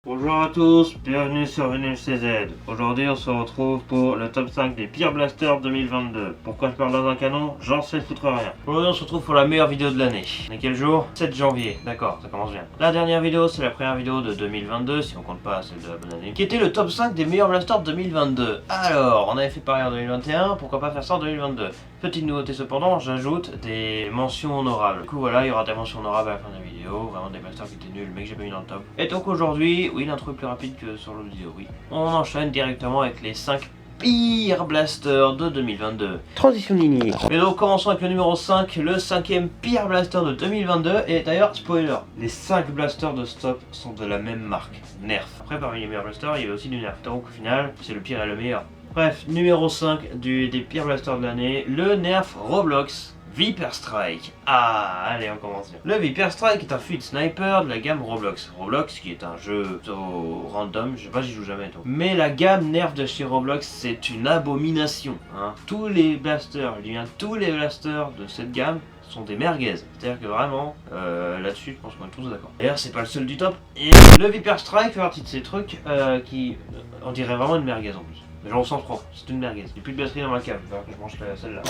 Bonjour à tous, bienvenue sur VenuCZ. Aujourd'hui on se retrouve pour le top 5 des pires blasters 2022. Pourquoi je parle dans un canon? J'en sais foutre rien. Aujourd'hui on se retrouve pour la meilleure vidéo de l'année. On est quel jour? 7 janvier, d'accord, ça commence bien. La dernière vidéo c'est la première vidéo de 2022, si on compte pas celle de la bonne année, qui était le top 5 des meilleurs blasters 2022. Alors, on avait fait pareil en 2021, pourquoi pas faire ça en 2022? Petite nouveauté cependant, j'ajoute des mentions honorables. Du coup voilà, il y aura des mentions honorables à la fin de la vidéo, vraiment des blasters qui étaient nuls mais que j'ai pas mis dans le top. Et donc aujourd'hui, oui l'intro est plus rapide que sur l'autre vidéo, oui. On enchaîne directement avec les 5 pires blasters de 2022. Transition linéaire. Et donc commençons avec le numéro 5, le 5ème pire blaster de 2022. Et d'ailleurs, spoiler, les 5 blasters de Stop sont de la même marque, Nerf. Après parmi les meilleurs blasters, il y avait aussi du Nerf. Donc au final, c'est le pire et le meilleur. Bref, numéro 5 des pires blasters de l'année, le Nerf Roblox Viper Strike. Ah, allez, on commence bien. Le Viper Strike est un fluide sniper de la gamme Roblox. Roblox qui est un jeu plutôt random, je sais pas, j'y joue jamais donc. Mais la gamme Nerf de chez Roblox, c'est une abomination. Hein. Tous les blasters de cette gamme sont des merguez. C'est-à-dire que vraiment, là-dessus, je pense qu'on est tous d'accord. D'ailleurs, c'est pas le seul du top. Et le Viper Strike fait partie de ces trucs qui, on dirait vraiment une merguez en plus. Mais genre au sens propre, c'est une merguez. J'ai plus de batterie dans ma cave, il va falloir que je mange celle-là.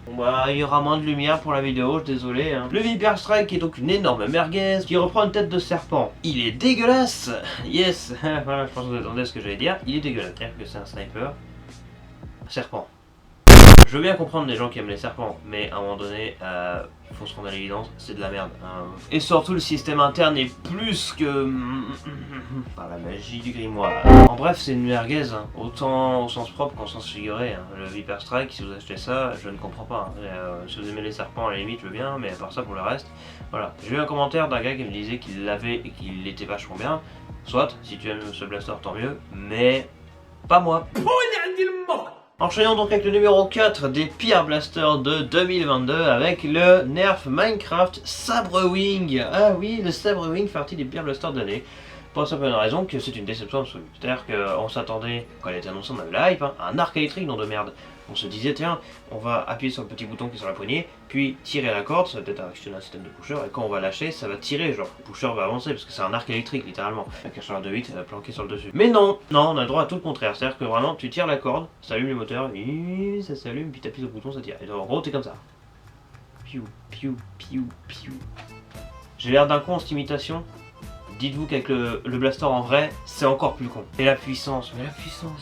Bon bah, il y aura moins de lumière pour la vidéo, désolé. Hein. Le Viper Strike est donc une énorme merguez qui reprend une tête de serpent. Il est dégueulasse. Yes. Voilà, je pense que vous attendez ce que j'allais dire. Il est dégueulasse. C'est-à-dire que c'est un sniper. Serpent. Je veux bien comprendre les gens qui aiment les serpents, mais à un moment donné, faut se rendre à l'évidence, c'est de la merde. Hein. Et surtout, le système interne est plus que... par la magie du grimoire. En bref, c'est une merguez, hein. Autant au sens propre qu'au sens figuré. Hein. Le Viper Strike, si vous achetez ça, je ne comprends pas. Hein. Si vous aimez les serpents, à la limite, je veux bien, mais à part ça, pour le reste, voilà. J'ai eu un commentaire d'un gars qui me disait qu'il l'avait et qu'il était vachement bien. Soit, si tu aimes ce blaster, tant mieux, mais pas moi. Enchaînons donc avec le numéro 4 des pires blasters de 2022 avec le Nerf Minecraft Sabrewing. Ah oui, le Sabrewing fait partie des pires blasters de l'année. Pour la simple raison que c'est une déception absolue. C'est-à-dire qu'on s'attendait, quand elle était annoncée, on avait la hype, hein, à un arc électrique, non de merde. On se disait, tiens, on va appuyer sur le petit bouton qui est sur la poignée, puis tirer la corde, ça va peut-être actionner un système de pusher, et quand on va lâcher, ça va tirer, genre, le pusher va avancer, parce que c'est un arc électrique, littéralement. Avec un chargeur de 8 planqué sur le dessus. Mais non, on a le droit à tout le contraire. C'est-à-dire que vraiment, tu tires la corde, ça allume le moteur, et ça s'allume, puis t'appuies sur le bouton, ça tire. Et donc, en gros, t'es comme ça. Piou, piou, piou, piou. J'ai l'air d'un con en cette imitation. Dites-vous qu'avec le blaster en vrai, c'est encore plus con. Et la puissance,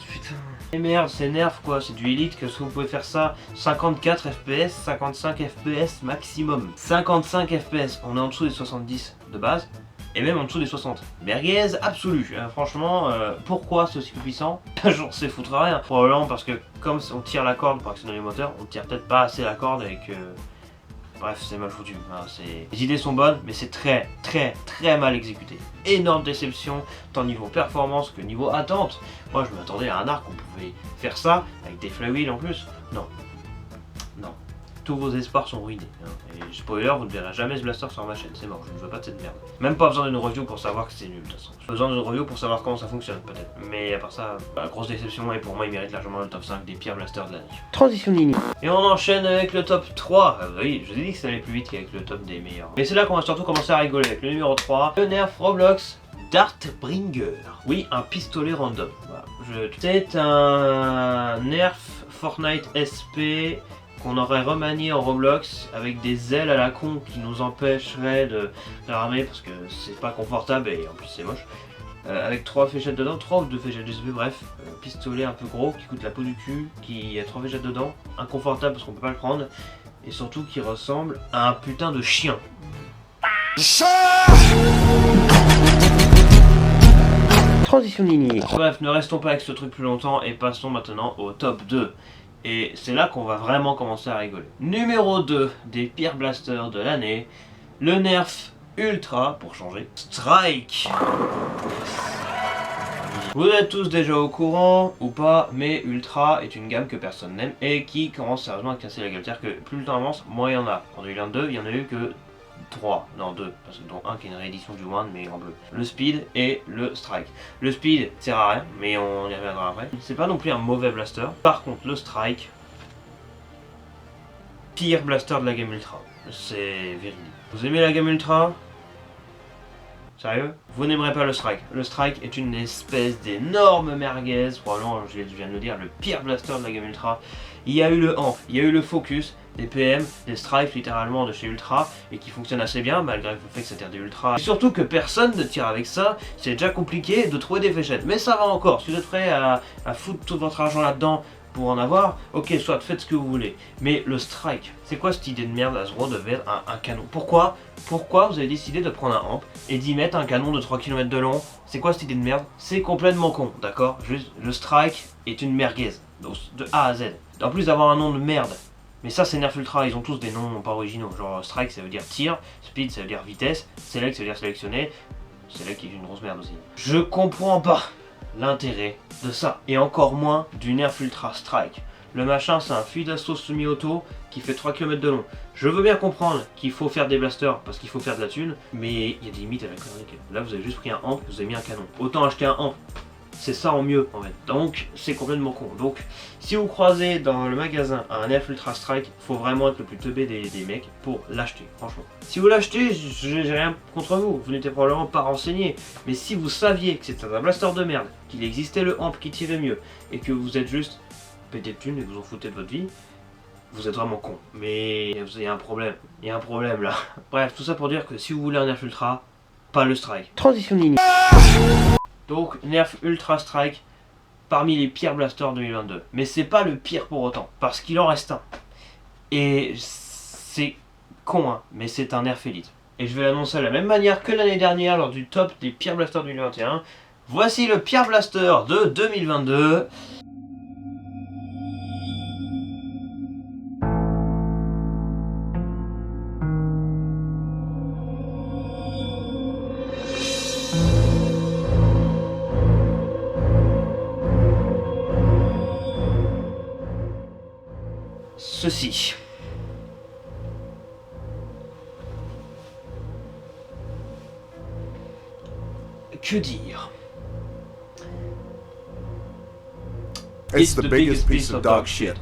putain. Et merde, c'est Nerf quoi, c'est du Elite que vous pouvez faire ça 54 FPS, 55 FPS maximum. 55 FPS, on est en dessous des 70 de base, et même en dessous des 60. Merguez absolue, hein. Franchement, pourquoi c'est aussi puissant? J'en sais foutre rien. Probablement parce que comme on tire la corde pour actionner le moteur, on tire peut-être pas assez la corde et que... Bref, c'est mal foutu. Hein, les idées sont bonnes, mais c'est très mal exécuté. Énorme déception, tant niveau performance que niveau attente. Moi, je m'attendais à un arc où on pouvait faire ça, avec des flywheels en plus. Non. Tous vos espoirs sont ruinés. Hein. Et spoiler, vous ne verrez jamais ce blaster sur ma chaîne, c'est mort, je ne veux pas de cette merde. Même pas besoin d'une review pour savoir que c'est nul de toute façon. J'ai besoin d'une review pour savoir comment ça fonctionne, peut-être. Mais à part ça, grosse déception, et pour moi, il mérite largement le top 5 des pires blasters de l'année. Transition linéaire. Et on enchaîne avec le top 3. Oui, je vous ai dit que ça allait plus vite qu'avec le top des meilleurs. Mais c'est là qu'on va surtout commencer à rigoler avec le numéro 3, le Nerf Roblox Dartbringer. Oui, un pistolet random. Voilà. C'est un Nerf Fortnite SP qu'on aurait remanié en Roblox avec des ailes à la con qui nous empêcheraient de ramer parce que c'est pas confortable et en plus c'est moche. Avec 3 fléchettes dedans, 3 ou 2 fléchettes, je sais plus, bref, pistolet un peu gros qui coûte la peau du cul, qui a 3 fléchettes dedans, inconfortable parce qu'on peut pas le prendre, et surtout qui ressemble à un putain de chien. Transition linéaire. Bref, ne restons pas avec ce truc plus longtemps et passons maintenant au top 2. Et c'est là qu'on va vraiment commencer à rigoler. Numéro 2 des pires blasters de l'année, le Nerf Ultra, pour changer, Strike. Vous êtes tous déjà au courant, ou pas, mais Ultra est une gamme que personne n'aime et qui commence sérieusement à casser la gueule. C'est-à-dire que plus le temps avance, moins il y en a. En 2022, il y en a eu que 3, non 2, parce que dont un qui est une réédition du One mais en bleu. Le Speed et le Strike. Le Speed sert à rien, mais on y reviendra après. C'est pas non plus un mauvais blaster. Par contre, le Strike, pire blaster de la gamme Ultra. C'est véridique. Vous aimez la gamme Ultra? Sérieux? Vous n'aimerez pas le strike. Le strike est une espèce d'énorme merguez, probablement, je viens de le dire, le pire blaster de la gamme Ultra. Il y a eu le amp, il y a eu le focus, des PM, des strikes littéralement de chez Ultra, et qui fonctionnent assez bien, malgré le fait que c'était des Ultra. Et surtout que personne ne tire avec ça, c'est déjà compliqué de trouver des fléchettes. Mais ça va encore, si vous êtes prêt à foutre tout votre argent là-dedans, pour en avoir, ok, soit faites ce que vous voulez. Mais le strike, c'est quoi cette idée de merde à Zoro de mettre un canon? Pourquoi vous avez décidé de prendre un amp et d'y mettre un canon de 3 km de long? C'est quoi cette idée de merde? C'est complètement con, d'accord? Juste, le strike est une merguez, de A à Z. En plus d'avoir un nom de merde. Mais ça c'est Nerf Ultra, ils ont tous des noms pas originaux. Genre strike ça veut dire tir, speed ça veut dire vitesse, select ça veut dire sélectionner. Select qui est une grosse merde aussi. Je comprends pas l'intérêt de ça, et encore moins du Nerf Ultra Strike. Le machin c'est un fusil d'assaut semi-auto qui fait 3 km de long. Je veux bien comprendre qu'il faut faire des blasters parce qu'il faut faire de la thune, mais il y a des limites à la connerie. Là vous avez juste pris un amp, vous avez mis un canon. Autant acheter un amp, c'est ça en mieux en fait. Donc c'est complètement con. Donc si vous croisez dans le magasin un Nerf Ultra Strike, faut vraiment être le plus teubé des mecs pour l'acheter, franchement. Si vous l'achetez, j'ai rien contre vous, vous n'étiez probablement pas renseigné. Mais si vous saviez que c'était un blaster de merde, qu'il existait le amp qui tirait mieux, et que vous êtes juste pété de thunes et que vous en foutez de votre vie, vous êtes vraiment con. Mais il y a un problème, là. Bref, tout ça pour dire que si vous voulez un Nerf Ultra, pas le Strike. Transition linéaire. Donc Nerf Ultra Strike parmi les pires blasters 2022. Mais c'est pas le pire pour autant, parce qu'il en reste un. Et c'est con hein, mais c'est un Nerf Elite. Et je vais l'annoncer de la même manière que l'année dernière lors du top des pires blasters 2021. Voici le pire blaster de 2022. Ceci. Que dire? It's the biggest piece of dog shit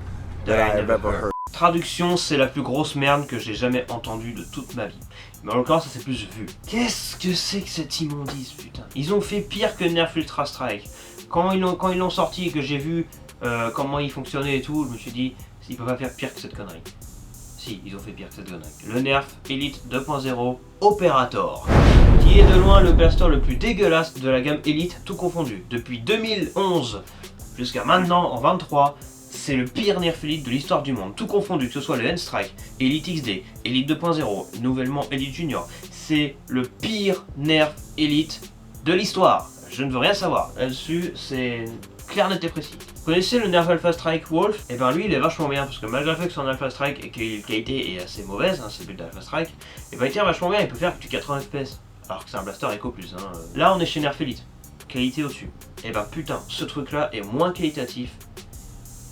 that I have ever heard. Traduction, c'est la plus grosse merde que j'ai jamais entendue de toute ma vie. Mais en l'occurrence, ça s'est plus vu. Qu'est-ce que c'est que cette immondice, putain? Ils ont fait pire que Nerf Ultra Strike. Quand ils l'ont sorti et que j'ai vu comment il fonctionnait et tout, je me suis dit, ils peuvent pas faire pire que cette connerie. Si, ils ont fait pire que cette connerie. Le Nerf Elite 2.0 Operator, qui est de loin le blaster le plus dégueulasse de la gamme Elite, tout confondu. Depuis 2011 jusqu'à maintenant, en 23, c'est le pire Nerf Elite de l'histoire du monde, tout confondu, que ce soit le N-Strike, Elite XD, Elite 2.0, nouvellement Elite Junior. C'est le pire Nerf Elite de l'histoire. Je ne veux rien savoir. Là-dessus, c'est clair, net et précis. Vous connaissez le Nerf Alpha Strike Wolf? Et ben lui il est vachement bien parce que malgré le fait que son Alpha Strike et que la qualité est assez mauvaise, hein, c'est le but d'Alpha Strike, et ben il tient vachement bien, il peut faire du 80 FPS. Alors que c'est un blaster Eco Plus. Hein. Là on est chez Nerf Elite, qualité au-dessus. Et ben putain, ce truc là est moins qualitatif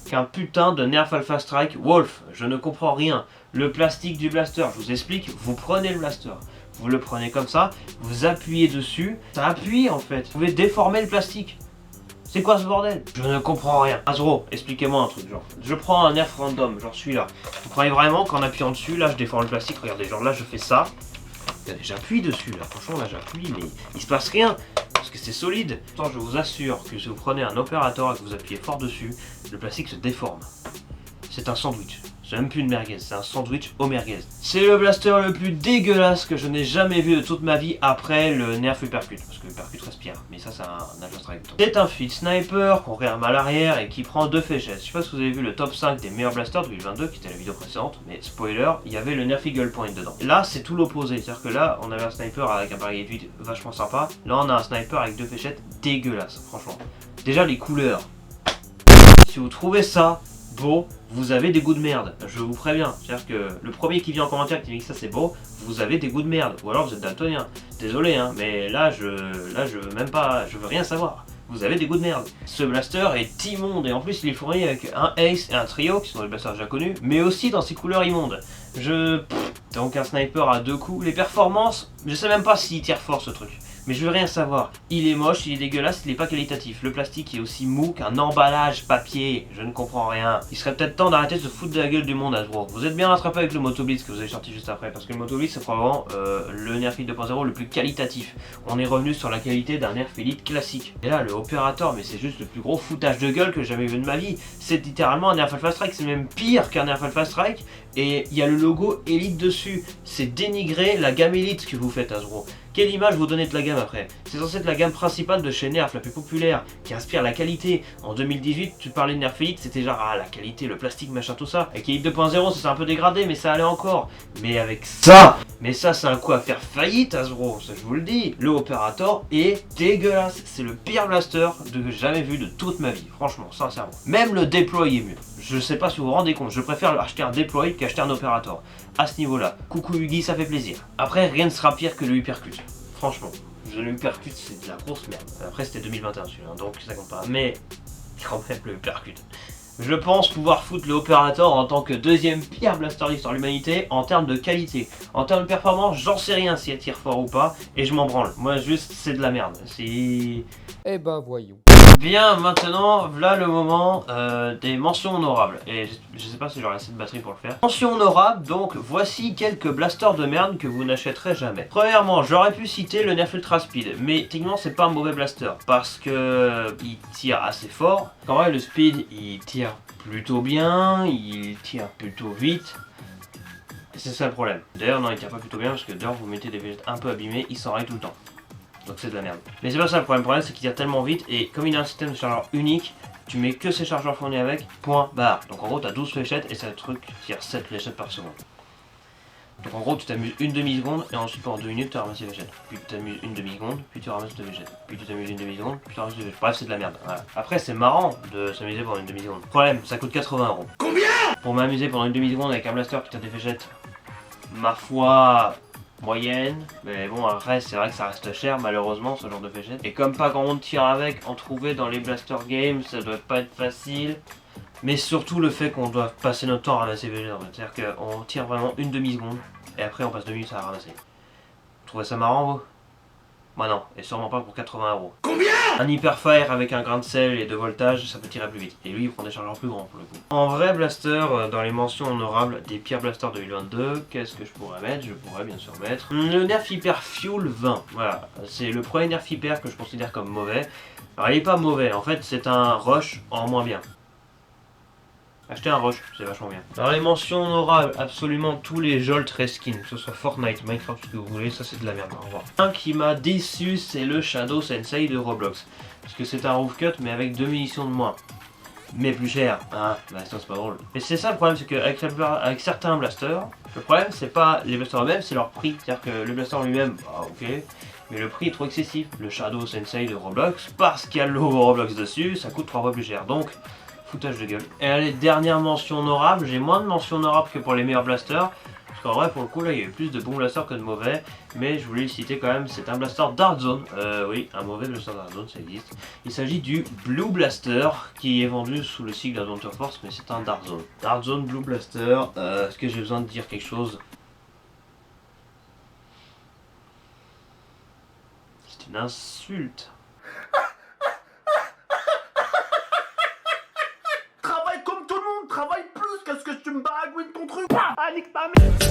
qu'un putain de Nerf Alpha Strike Wolf. Je ne comprends rien. Le plastique du blaster, je vous explique, vous prenez le blaster. Vous le prenez comme ça, vous appuyez dessus, ça appuie en fait. Vous pouvez déformer le plastique. C'est quoi ce bordel? Je ne comprends rien. Azro, expliquez-moi un truc, genre. Je prends un Nerf random, genre celui-là. Vous croyez vraiment qu'en appuyant dessus, là je déforme le plastique, regardez, genre là je fais ça. Regardez, j'appuie dessus là, franchement là j'appuie, mais il se passe rien. Parce que c'est solide. Pourtant je vous assure que si vous prenez un opérateur et que vous appuyez fort dessus, le plastique se déforme. C'est un sandwich. C'est même plus une merguez, c'est un sandwich au merguez. C'est le blaster le plus dégueulasse que je n'ai jamais vu de toute ma vie après le Nerf Uppercut. Parce que Uppercut respire, mais ça c'est un Alpha Strike. C'est un feed sniper qu'on réarme à l'arrière et qui prend 2 fléchettes. Je sais pas si vous avez vu le top 5 des meilleurs blasters de 2022, qui était la vidéo précédente, mais spoiler, il y avait le Nerf Eagle Point dedans. Là c'est tout l'opposé, c'est-à-dire que là on avait un sniper avec un pari réduit vachement sympa. Là on a un sniper avec 2 fléchettes dégueulasses, franchement. Déjà les couleurs. Si vous trouvez ça beau, vous avez des goûts de merde, je vous préviens. C'est-à-dire que le premier qui vient en commentaire qui dit que ça c'est beau, vous avez des goûts de merde, ou alors vous êtes daltonien. Désolé hein, mais là je veux même pas, je veux rien savoir. Vous avez des goûts de merde. Ce blaster est immonde et en plus il est fourni avec un Ace et un Trio qui sont des blasters déjà connus, mais aussi dans ses couleurs immondes. Donc un sniper à 2 coups, les performances, je sais même pas s'il tire fort ce truc. Mais je veux rien savoir. Il est moche, il est dégueulasse, il est pas qualitatif. Le plastique est aussi mou qu'un emballage papier. Je ne comprends rien. Il serait peut-être temps d'arrêter de se foutre de la gueule du monde à ce gros. Vous êtes bien rattrapé avec le Moto Blitz que vous avez sorti juste après. Parce que le Moto Blitz c'est probablement le Nerf Elite 2.0 le plus qualitatif. On est revenu sur la qualité d'un Nerf Elite classique. Et là, le Operator, mais c'est juste le plus gros foutage de gueule que j'ai jamais vu de ma vie. C'est littéralement un Nerf Alpha Strike. C'est même pire qu'un Nerf Alpha Strike. Et il y a le logo Elite dessus. C'est dénigrer la gamme Elite que vous faites, Hasbro. Quelle image vous donnez de la gamme après? C'est censé être la gamme principale de chez Nerf, la plus populaire, qui inspire la qualité. En 2018, tu parlais de Nerf Elite, c'était genre la qualité, le plastique, machin, tout ça. Avec Elite 2.0, ça s'est un peu dégradé, mais ça allait encore. Mais avec ça, c'est un coup à faire faillite, Hasbro, ça je vous le dis. Le Operator est dégueulasse. C'est le pire blaster que j'ai jamais vu de toute ma vie, franchement, sincèrement. Même le Deploy est mieux. Je sais pas si vous vous rendez compte, je préfère acheter un Deploy qu'acheter un Operator. À ce niveau-là, coucou Huggy, ça fait plaisir. Après, rien ne sera pire que le Hypercute. Franchement, le Hypercute, c'est de la grosse merde. Après, c'était 2021 celui-là, donc ça compte pas. Mais, quand même, le Hypercute. Je pense pouvoir foutre le Operator en tant que deuxième pire blaster d'histoire de l'humanité en termes de qualité. En termes de performance, j'en sais rien si elle tire fort ou pas, et je m'en branle. Moi, juste, c'est de la merde. C'est... Eh ben voyons. Bien, maintenant, voilà le moment des mentions honorables. Et je sais pas si j'aurai assez de batterie pour le faire. Mentions honorables, donc voici quelques blasters de merde que vous n'achèterez jamais. Premièrement, j'aurais pu citer le Nerf Ultra Speed, mais techniquement c'est pas un mauvais blaster parce que il tire assez fort. En vrai, le Speed il tire plutôt bien, il tire plutôt vite. Et c'est ça le problème. D'ailleurs, non, il tire pas plutôt bien parce que d'ailleurs vous mettez des végétales un peu abîmées, il s'enraye tout le temps. Donc c'est de la merde. Mais c'est pas ça le problème. Le problème c'est qu'il tire tellement vite et comme il a un système de chargeur unique, tu mets que ses chargeurs fournis avec, point barre. Donc en gros t'as 12 fléchettes et c'est un truc qui tire 7 fléchettes par seconde. Donc en gros tu t'amuses une demi-seconde et ensuite pendant 2 minutes tu ramasses les fléchettes. Puis tu t'amuses une demi-seconde, puis tu ramasses 2 fléchettes. Puis tu t'amuses une demi-seconde, puis tu ramasses 2 fléchettes. Bref c'est de la merde. Voilà. Après c'est marrant de s'amuser pendant une demi-seconde. Problème, ça coûte 80 €. Combien? Pour m'amuser pendant une demi-seconde avec un blaster qui tire des fléchettes, ma foi... moyenne, mais bon après c'est vrai que ça reste cher malheureusement ce genre de fléchette. Et comme pas grand monde tire avec, en trouver dans les blaster games ça doit pas être facile. Mais surtout le fait qu'on doit passer notre temps à ramasser les fléchettes, c'est-à-dire qu'on tire vraiment une demi-seconde et après on passe 2 minutes à ramasser. Vous trouvez ça marrant vous? Moi non, et sûrement pas pour 80 €. Combien? Un Hyperfire avec un grain de sel et de voltage, ça peut tirer plus vite. Et lui, il prend des chargeurs plus grands pour le coup. En vrai blaster, dans les mentions honorables des pires blasters 2022, qu'est-ce que je pourrais mettre? Je pourrais bien sûr mettre le Nerf Hyper Fuel 20. Voilà, c'est le premier Nerf Hyper que je considère comme mauvais. Alors il est pas mauvais, en fait c'est un rush en moins bien. Achetez un rush, c'est vachement bien. Alors les mentions honorables, absolument tous les Jolt Reskins, que ce soit Fortnite, Minecraft, ce que vous voulez, ça c'est de la merde, au revoir. Un qui m'a déçu, c'est le Shadow Sensei de Roblox. Parce que c'est un roof cut, mais avec 2 munitions de moins. Mais plus cher, hein, bah ça c'est pas drôle. Mais c'est ça le problème, c'est qu'avec certains blasters, le problème c'est pas les blasters eux-mêmes, c'est leur prix. C'est-à-dire que le blaster lui-même, bah ok, mais le prix est trop excessif. Le Shadow Sensei de Roblox, parce qu'il y a le logo Roblox dessus, ça coûte 3 fois plus cher. Donc, foutage de gueule. Et allez, dernière mention honorable, j'ai moins de mentions honorables que pour les meilleurs blasters. Parce qu'en vrai, pour le coup, là, il y a eu plus de bons blasters que de mauvais. Mais je voulais le citer quand même, c'est un blaster Dark Zone. Oui, un mauvais blaster Dark Zone, ça existe. Il s'agit du Blue Blaster, qui est vendu sous le sigle Adventure Force, mais c'est un Dark Zone. Dark Zone Blue Blaster, est-ce que j'ai besoin de dire quelque chose? C'est une insulte. Travaille comme tout le monde, travaille plus, qu'est-ce que tu me baragouines ton truc? Ah, nique ta mère.